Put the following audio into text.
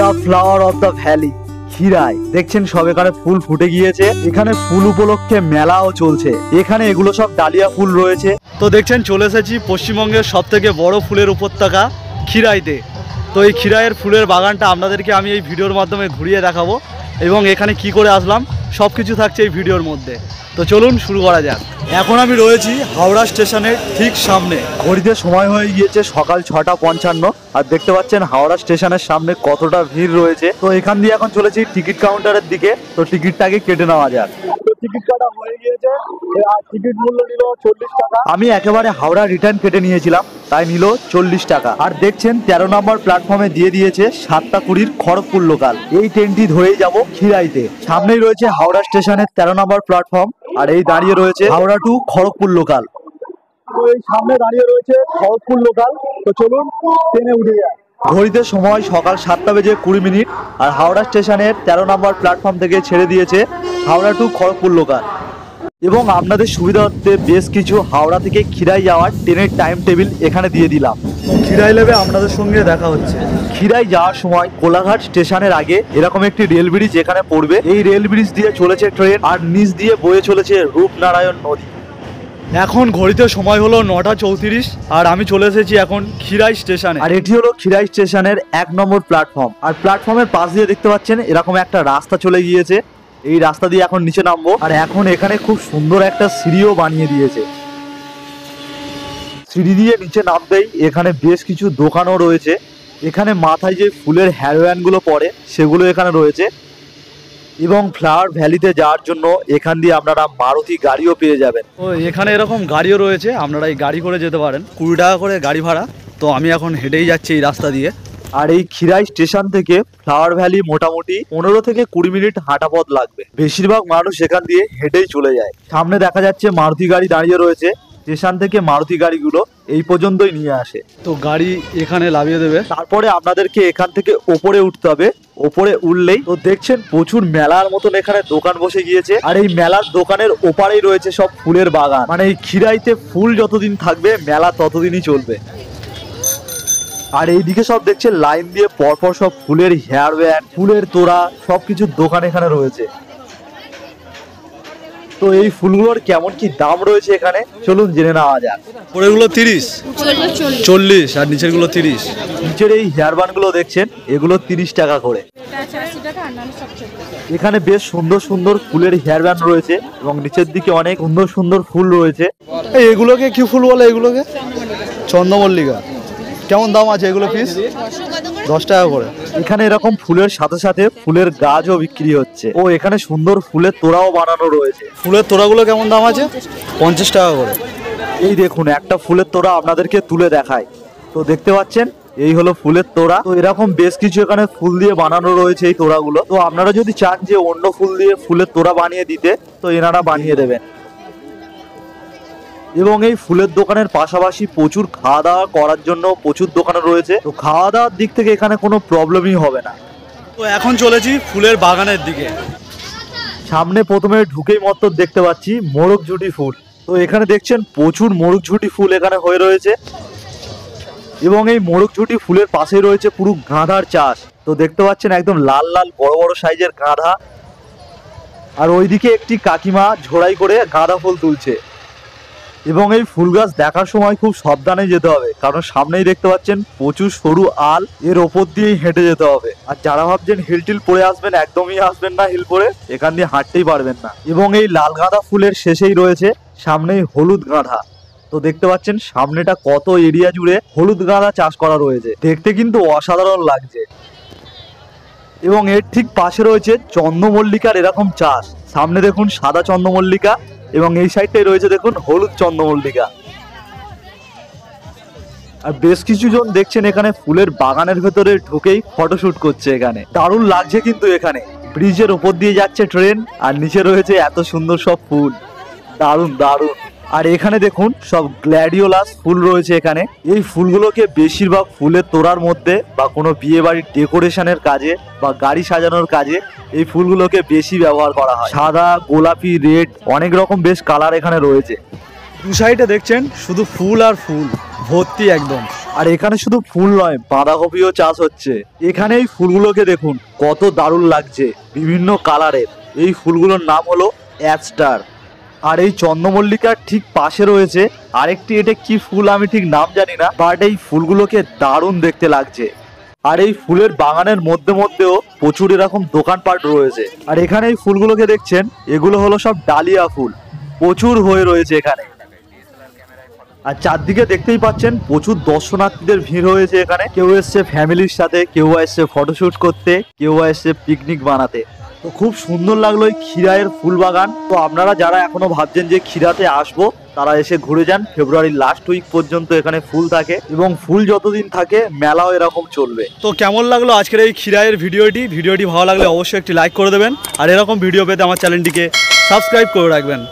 The flower of the valley Khirai. দেখছেন সব এখানে ফুল ফুটে গিয়েছে। এখানে ফুল উপলক্ষে মেলাও চলছে। এখানে এগুলো সব ডালিয়া ফুল রয়েছে। তো দেখছেন চলে এসেছি পশ্চিমবঙ্গের সব থেকে বড় ফুলের উপত্যকা খিরাইতে। তো এই খিরাইয়ের ফুলের বাগানটা আপনাদেরকে আমি এই ভিডিওর মাধ্যমে ঘুরিয়ে দেখাবো এবং এখানে কি করে আসলাম সব কিছু থাকছে এই ভিডিওর মধ্যে। তো চলুন শুরু করা যাক। এখন আমি রয়েছি হাওড়া স্টেশনের ঠিক সামনে। ঘড়িতে সময় হয়ে গিয়েছে সকাল 6:55 আর দেখতে পাচ্ছেন হাওড়া স্টেশনের সামনে কতটা ভিড় রয়েছে। তো এখান দিয়ে এখন চলেছি টিকিট কাউন্টারের দিকে। তো টিকিটটাকে কেটে নেওয়া যাক। টিকিট কাটা হয়ে গিয়েছে আর টিকিট মূল্য নিল 40 টাকা। আমি একেবারে হাওড়া রিটার্ন কেটে নিয়েছিলাম, তাই নিল 40 টাকা। আর দেখছেন 13 নম্বর প্ল্যাটফর্মে দিয়ে দিয়েছে 7:20 খড়গপুর লোকাল। এই ট্রেনটি ধরেই যাব খিরাইতে। সামনেই রয়েছে হাওড়া স্টেশনের 13 নম্বর প্ল্যাটফর্ম আর এই দাঁড়িয়ে রয়েছে হাওড়া টু খড়গপুর লোকাল। তো এই সামনে দাঁড়িয়ে রয়েছে খড়গপুর লোকাল। তো চলুন ট্রেনে উঠে যাই। ঘড়িতে সময় সকাল 7:20 আর হাওড়া স্টেশনের 13 নম্বর প্ল্যাটফর্ম থেকে ছেড়ে দিয়েছে হাওড়া টু খড়গপুর লোকাল। এবং আপনাদের সুবিধার্থে বেশ কিছু হাওড়া থেকে খিরাই যাওয়ার ট্রেনের টাইম টেবিল এখানে দিয়ে দিলাম। খিরাই লেবে আপনাদের সঙ্গে দেখা হচ্ছে। খিরাই যাওয়ার সময় কোলাঘাট স্টেশনের আগে এরকম একটি রেল ব্রিজ এখানে পড়বে। এই রেল ব্রিজ দিয়ে চলেছে ট্রেন আর নিচ দিয়ে বয়ে চলেছে রূপনারায়ণ নদী। এখন ঘড়িতে সময় হলো 9:34 আর আমি চলে এসেছি এখন খিরাই স্টেশনে। আর এটি হলো খিরাই স্টেশনের 1 নম্বর প্ল্যাটফর্ম। আর প্ল্যাটফর্মের পাশ দিয়ে দেখতে পাচ্ছেন এরকম একটা রাস্তা চলে গিয়েছে। এই রাস্তা দিয়ে এখন নিচে নামবো। আর এখন এখানে খুব সুন্দর একটা সিঁড়িও বানিয়ে দিয়েছে। সিঁড়ি দিয়ে নিচে নামতেই এখানে বেশ কিছু দোকানও রয়েছে। এখানে মাথায় যে ফুলের হেয়ারব্যান্ড গুলো পরে সেগুলো এখানে রয়েছে। এবং ফ্লাওয়ার ভ্যালিতে যাওয়ার জন্য এখান দিয়ে আপনারা মারুতি গাড়িও পেয়ে যাবেন। তো এখানে এরকম গাড়িও রয়েছে, আপনারা এই গাড়ি করে যেতে পারেন। 20 টাকা করে গাড়ি ভাড়া। তো আমি এখন হেঁটেই যাচ্ছি এই রাস্তা দিয়ে। আর এই খিরাই স্টেশন থেকে ফ্লাওয়ার ভ্যালি মোটামুটি 15 থেকে 20 মিনিট হাঁটা পথ লাগবে। বেশিরভাগ মানুষ এখান দিয়ে হেঁটেই চলে যায়। সামনে দেখা যাচ্ছে মারুতি গাড়ি দাঁড়িয়ে রয়েছে। স্টেশন থেকে মারুতি গাড়িগুলো এই পর্যন্তই নিয়ে আসে। তো গাড়ি এখানে নামিয়ে দেবে, তারপরে আপনাদেরকে এখান থেকে ওপরে উঠতে হবে। ওপরে উঠলেই তো দেখছেন প্রচুর মেলার মতন এখানে দোকান বসে গিয়েছে। আর এই মেলার দোকানের ওপারেই রয়েছে সব ফুলের বাগান। মানে এই খিরাইতে ফুল যতদিন থাকবে মেলা ততদিনই চলবে। আর এইদিকে সব দেখছেন লাইন দিয়ে পরপর সব ফুলের হেয়ার ব্যান্ড, ফুলের তোড়া সবকিছুর দোকান এখানে রয়েছে। তো এই ফুলগুলোর কেমন কি দাম রয়েছে এখানে চলুন জেনে নেওয়া যাক। উপরেরগুলো 30, 40 আর নিচেরগুলো 30। নিচের এই হেয়ার ব্যান্ড গুলো দেখছেন এগুলো 30 টাকা করে। এখানে বেশ সুন্দর সুন্দর ফুলের হেয়ার ব্যান্ড রয়েছে এবং নিচের দিকে অনেক সুন্দর সুন্দর ফুল রয়েছে। এগুলোকে কি ফুল বলে? এগুলোকে চন্দ্রমল্লিকা। কেমন দাম আছে এগুলো পিস? 10 টাকা করে। এখানে এরকম ফুলের সাথে সাথে ফুলের গাছও বিক্রি হচ্ছে। ও এখানে সুন্দর ফুলের তোড়াও বানানো রয়েছে। ফুলের তোড়াগুলো কেমন দাম আছে? 50 টাকা করে। এই দেখুন একটা ফুলের তোড়া আপনাদেরকে তুলে দেখায়। তো দেখতে পাচ্ছেন এই হলো ফুলের তোড়া। তো এরকম বেশ কিছু এখানে ফুল দিয়ে বানানো রয়েছে এই তোড়াগুলো। তো আপনারা যদি চান যে অন্য ফুল দিয়ে ফুলের তোড়া বানিয়ে দিতে তো এনারা বানিয়ে দেবেন। এবং এই ফুলের দোকানের পাশাপাশি প্রচুর খাওয়া দাওয়া করার জন্য প্রচুর দোকান রয়েছে। তো খাওয়া দাওয়ার দিক থেকে এখানে কোনো প্রবলেমই হবে না। তো এখন চলেছি ফুলের বাগানের দিকে। সামনে প্রথমে ঢুকেই মতো দেখতে পাচ্ছি মোরগঝুটি ফুল। তো এখানে দেখছেন প্রচুর মোরগঝুটি ফুল এখানে হয়ে রয়েছে। এবং এই মোরগঝুটি ফুলের পাশেই রয়েছে পুরো গাঁধার চাষ। তো দেখতে পাচ্ছেন একদম লাল লাল বড় বড় সাইজের গাঁধা। আর ওইদিকে একটি কাকিমা ঝোড়াই করে গাঁদা ফুল তুলছে। এবং এই ফুল গাছ দেখার সময় খুব সাবধানে যেতে হবে, কারণ সামনেই দেখতে পাচ্ছেন প্রচুর সরু আল, এর ওপর দিয়েই হেঁটে যেতে হবে। আর যারা ভাবছেন হিল টিল পরে আসবেন, একদমই আসবেন না হিল পরে, এখান দিয়ে হাঁটতেই পারবেন না। এবং এই লাল গাঁদা ফুলের শেষেই রয়েছে সামনেই হলুদ গাঁদা। তো দেখতে পাচ্ছেন সামনেটা কত এরিয়া জুড়ে হলুদ গাঁদা চাষ করা রয়েছে, দেখতে কিন্তু অসাধারণ লাগছে। এবং এর ঠিক পাশে রয়েছে চন্দ্রমল্লিকার এরকম চাষ। সামনে দেখুন সাদা চন্দ্রমল্লিকা এবং এই সাইডটাই রয়েছে দেখুন হলুদ চন্দ্রমল্লিকা। আর বেশ কিছু জন দেখছেন এখানে ফুলের বাগানের ভেতরে ঢুকেই ফটোশুট করছে। এখানে দারুণ লাগছে কিন্তু। এখানে ব্রিজের উপর দিয়ে যাচ্ছে ট্রেন আর নিচে রয়েছে এত সুন্দর সব ফুল, দারুণ দারুণ। আর এখানে দেখুন সব গ্ল্যাডিওলাস ফুল রয়েছে এখানে। এই ফুলগুলোকে বেশিরভাগ ফুলের তোড়ার মধ্যে বা কোনো বিয়ে বাড়ির ডেকোরেশনের কাজে বা গাড়ি সাজানোর কাজে এই ফুলগুলোকে বেশি ব্যবহার করা হয়। সাদা, গোলাপি, রেড, অনেক রকম বেশ কালার এখানে রয়েছে। দু সাইডে দেখছেন শুধু ফুল আর ফুল ভর্তি একদম। আর এখানে শুধু ফুল নয়, বাঁধাকপিও চাষ হচ্ছে। এখানে এই ফুলগুলোকে দেখুন কত দারুণ লাগছে, বিভিন্ন কালারের। এই ফুলগুলোর নাম হলো অ্যাস্টার। আর এই চন্দ্রমল্লিকার ঠিক পাশে রয়েছে আরেকটি, এটা কি ফুল আমি ঠিক নাম জানি না, বাট এই ফুলগুলোকে দারুণ দেখতে লাগছে। আর এই ফুলের বাগানের মধ্যে মধ্যেও প্রচুর এরকম দোকানপাট রয়েছে। আর এখানে এই ফুলগুলোকে দেখছেন, এগুলো হলো সব ডালিয়া ফুল, প্রচুর হয়ে রয়েছে এখানে। আর চারদিকে দেখতেই পাচ্ছেন প্রচুর দর্শনার্থীদের ভিড় হয়েছে এখানে। কেউ এসছে ফ্যামিলির সাথে, কেউ এসছে ফটোশুট করতে, কেউ এসছে পিকনিক বানাতে। তো খুব সুন্দর লাগলো এই খিরাইয়ের ফুল বাগান। তো আপনারা যারা এখনো ভাবছেন যে খিরাতে আসবো, তারা এসে ঘুরে যান। ফেব্রুয়ারির লাস্ট উইক পর্যন্ত এখানে ফুল থাকে, এবং ফুল যতদিন থাকে মেলাও এরকম চলবে। তো কেমন লাগলো আজকের এই খিরাইয়ের ভিডিওটি ভালো লাগলে অবশ্যই একটি লাইক করে দেবেন, আর এরকম ভিডিও পেতে আমার চ্যানেলটিকে সাবস্ক্রাইব করে রাখবেন।